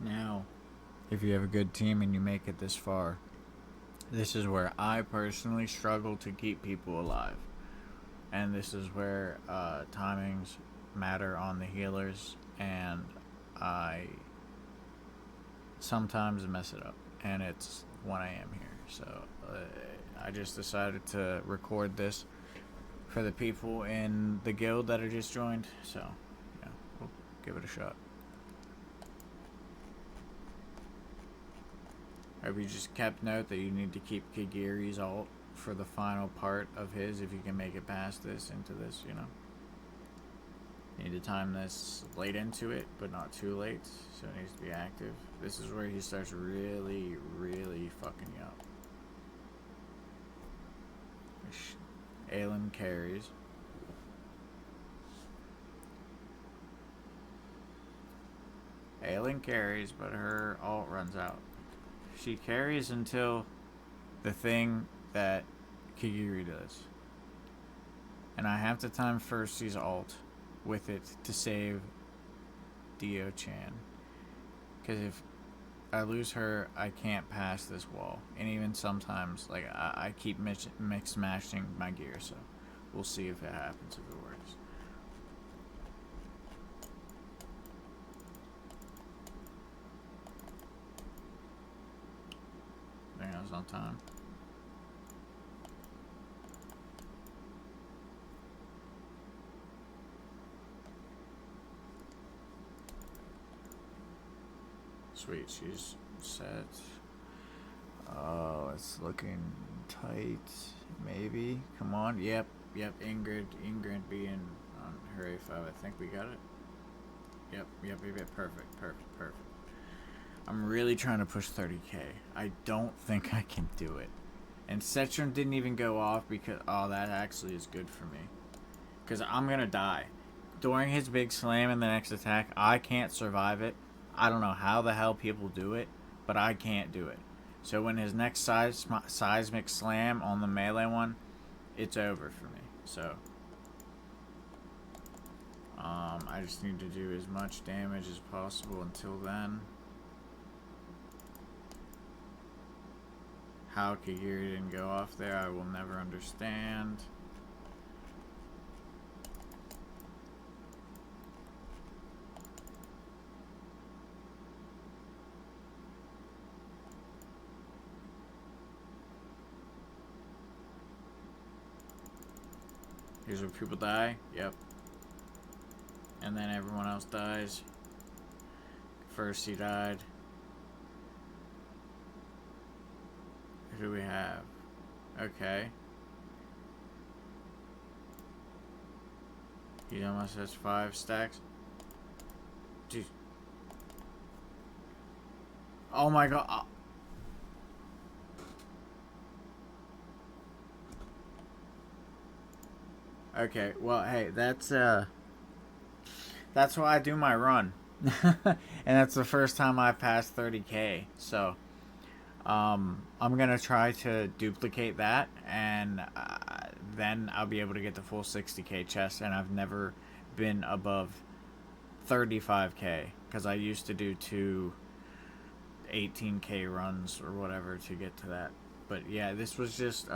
Now, if you have a good team and you make it this far, this is where I personally struggle to keep people alive. And this is where timings matter on the healers, and I sometimes mess it up. And it's 1 a.m. here, so I just decided to record this for the people in the guild that I just joined. So, yeah, we'll give it a shot. Hope you just kept note that you need to keep Kagiri's ult for the final part of his if you can make it past this into this, you know. You need to time this late into it, but not too late, so it needs to be active. This is where he starts really, really fucking you up. Aelin carries. Aelin carries, but her ult runs out. She carries until the thing that Kigiri does. And I have to time Firsty's ult with it to save Dio-chan. Because if I lose her, I can't pass this wall. And even sometimes, like, I keep mix mashing my gear, so we'll see if it happens, if it works. I think I was on time. Sweet, she's set. Oh, it's looking tight. Maybe. Come on. Yep. Ingrid being on her A5. I think we got it. Yep. Perfect. I'm really trying to push 30k. I don't think I can do it. And Cetron didn't even go off because... Oh, that actually is good for me. Because I'm going to die. During his big slam in the next attack, I can't survive it. I don't know how the hell people do it, but I can't do it. So when his next seismic slam on the melee one, it's over for me. So I just need to do as much damage as possible until then. How Kagiri didn't go off there, I will never understand. Here's where people die. Yep. And then everyone else dies. First he died. Who do we have? Okay. He almost has 5 stacks. Jeez. Oh my god. Okay, well, hey, that's why I do my run. And that's the first time I passed 30k. So, I'm gonna try to duplicate that, and then I'll be able to get the full 60k chest. And I've never been above 35k because I used to do 2 18k runs or whatever to get to that. But yeah, this was just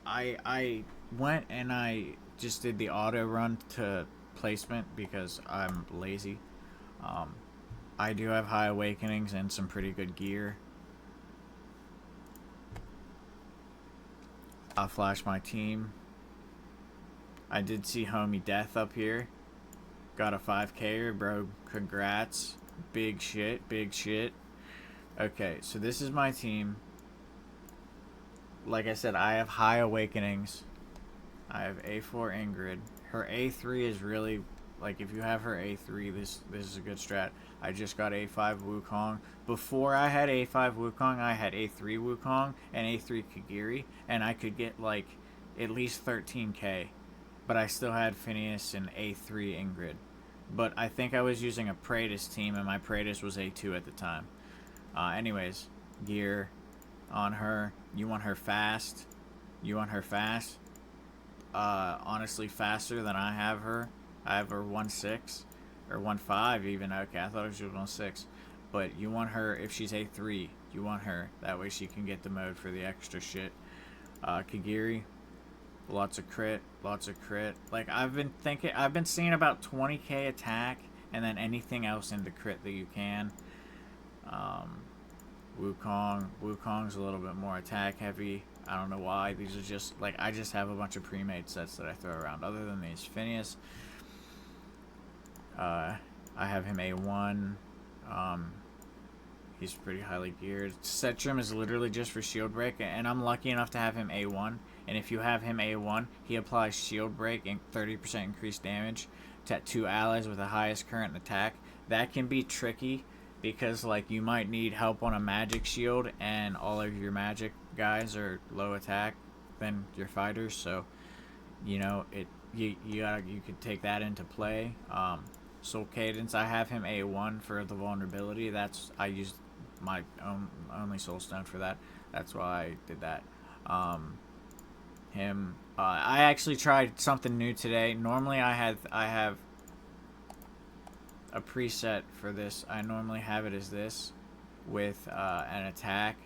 I went and I just did the auto run to placement because I'm lazy. I do have high awakenings and some pretty good gear. I'll flash my team. I did see Homie Death up here. Got a 5K-er, bro. Congrats. Big shit. Okay, so this is my team. Like I said, I have high awakenings. I have A4 Ingrid. Her A3 is really... Like, if you have her A3, this is a good strat. I just got A5 Wukong. Before I had A5 Wukong, I had A3 Wukong and A3 Kagiri. And I could get, like, at least 13k. But I still had Phineas and A3 Ingrid. But I think I was using a Praetus team, and my Praetus was A2 at the time. Anyways, gear on her. You want her fast. Honestly, faster than I have her. I have her 1.6. or 1.5 even. Okay, I thought it was just 1.6. But you want her, if she's A3, you want her. That way she can get the mode for the extra shit. Kagiri, lots of crit, lots of crit. Like, I've been seeing about 20k attack, and then anything else into crit that you can. Wukong's a little bit more attack heavy. I don't know why. These are just, like, I just have a bunch of pre-made sets that I throw around. Other than these, Phineas, I have him A1. He's pretty highly geared. Setrim is literally just for shield break, and I'm lucky enough to have him A1. And if you have him A1, he applies shield break and 30% increased damage to 2 allies with the highest current attack. That can be tricky because, like, you might need help on a magic shield, and all of your magic guys are low attack than your fighters. So, you know, you could take that into play. Soul Cadence, I have him A1 for the vulnerability. I used my only soul stone for that. That's why I did that. I actually tried something new today. Normally I have a preset for this. I normally have it as this with an attack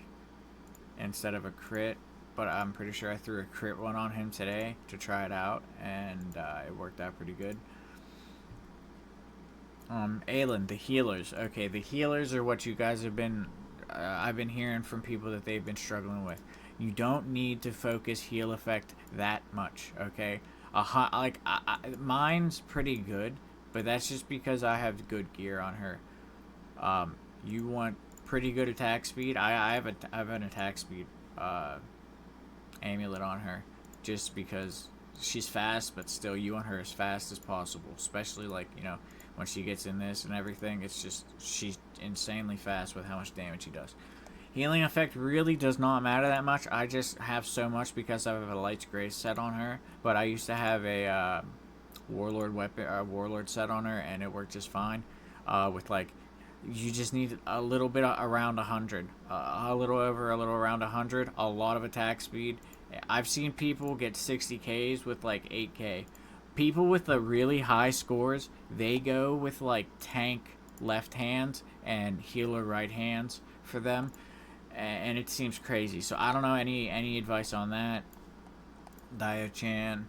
instead of a crit, but I'm pretty sure I threw a crit one on him today to try it out, and it worked out pretty good. Aelin, the healers. Okay, the healers are what you guys have been... I've been hearing from people that they've been struggling with. You don't need to focus heal effect that much, okay? Mine's pretty good, but that's just because I have good gear on her. You want pretty good attack speed. I have an attack speed amulet on her, just because she's fast, but still you want her as fast as possible, especially, like, you know, when she gets in this and everything. It's just, she's insanely fast with how much damage she does. Healing effect really does not matter that much. I just have so much because I have a Light's Grace set on her, but I used to have a Warlord set on her, and it worked just fine. With, like, you just need a little bit around 100, a little over, a little around 100, a lot of attack speed. I've seen people get 60Ks with like 8K. People with the really high scores, they go with like tank left hands and healer right hands for them, and it seems crazy. So I don't know any advice on that. Dia-chan,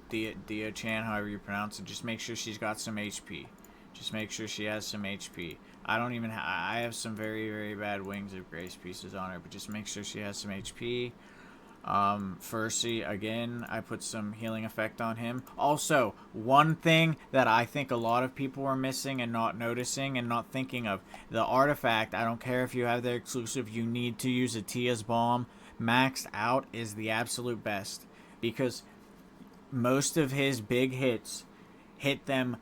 however you pronounce it. Just make sure she's got some HP. Just make sure she has some HP. I have some very, very bad Wings of Grace pieces on her, but just make sure she has some HP. Fercy, again, I put some healing effect on him. Also, one thing that I think a lot of people are missing and not noticing and not thinking of, the artifact, I don't care if you have their exclusive, you need to use Atiya's Bomb. Maxed out is the absolute best, because most of his big hits hit them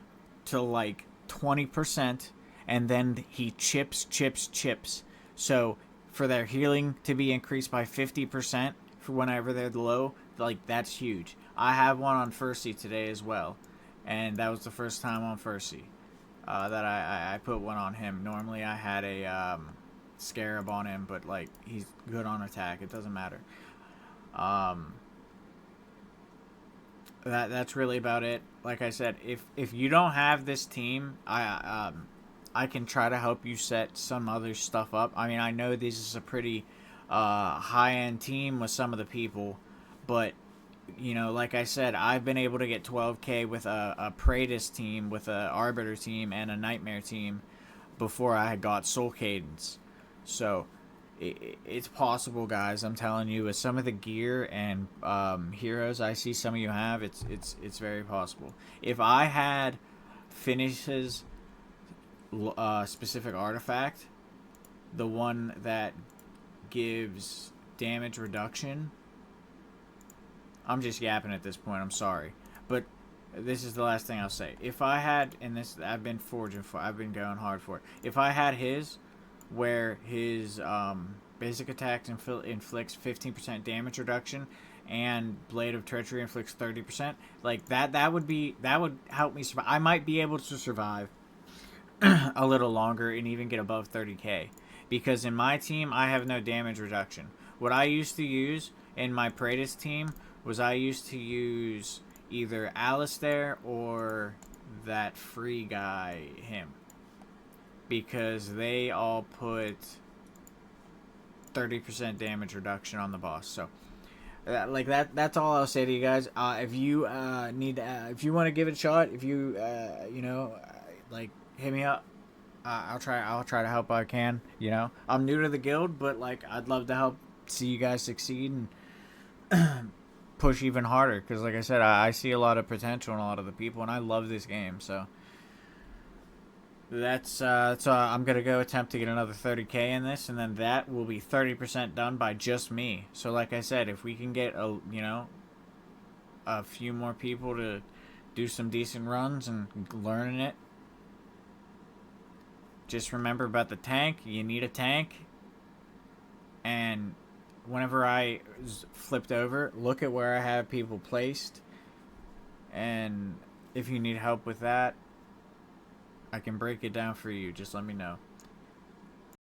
to like 20%, and then he chips. So for their healing to be increased by 50% for whenever they're low, like, that's huge. I have one on Fercy today as well, and that was the first time on Fercy that I put one on him. Normally I had a Scarab on him, but like, he's good on attack. It doesn't matter. That's really about it. Like I said, if you don't have this team, I can try to help you set some other stuff up. I mean, I know this is a pretty high-end team with some of the people, but, you know, like I said, I've been able to get 12k with a Praetus team, with a Arbiter team, and a Nightmare team before I got Soul Cadence. So it's possible, guys. I'm telling you, with some of the gear and heroes I see some of you have, it's very possible. If I had Finishes specific artifact, the one that gives damage reduction, I'm just yapping at this point, I'm sorry, but this is the last thing I'll say. If I had, and this, I've been forging for, I've been going hard for it, if I had his, where his basic attacks inflicts 15% damage reduction, and Blade of Treachery inflicts 30%, like that would help me survive. I might be able to survive a little longer and even get above 30k, because in my team I have no damage reduction. What I used to use in my Praetus team was I used to use either Alistair or that free guy him, because they all put 30% damage reduction on the boss. So like that's all I'll say to you guys. If you if you want to give it a shot, if you like, hit me up. I'll try to help I can. I'm new to the guild, but like, I'd love to help see you guys succeed and push even harder, because like I said, I see a lot of potential in a lot of the people, and I love this game. So that's I'm gonna go attempt to get another 30k in this, and then that will be 30% done by just me. So like I said, if we can get a few more people to do some decent runs and learning it, just remember about the tank. You need a tank, and whenever I flipped over, look at where I have people placed, and if you need help with that, I can break it down for you. Just let me know.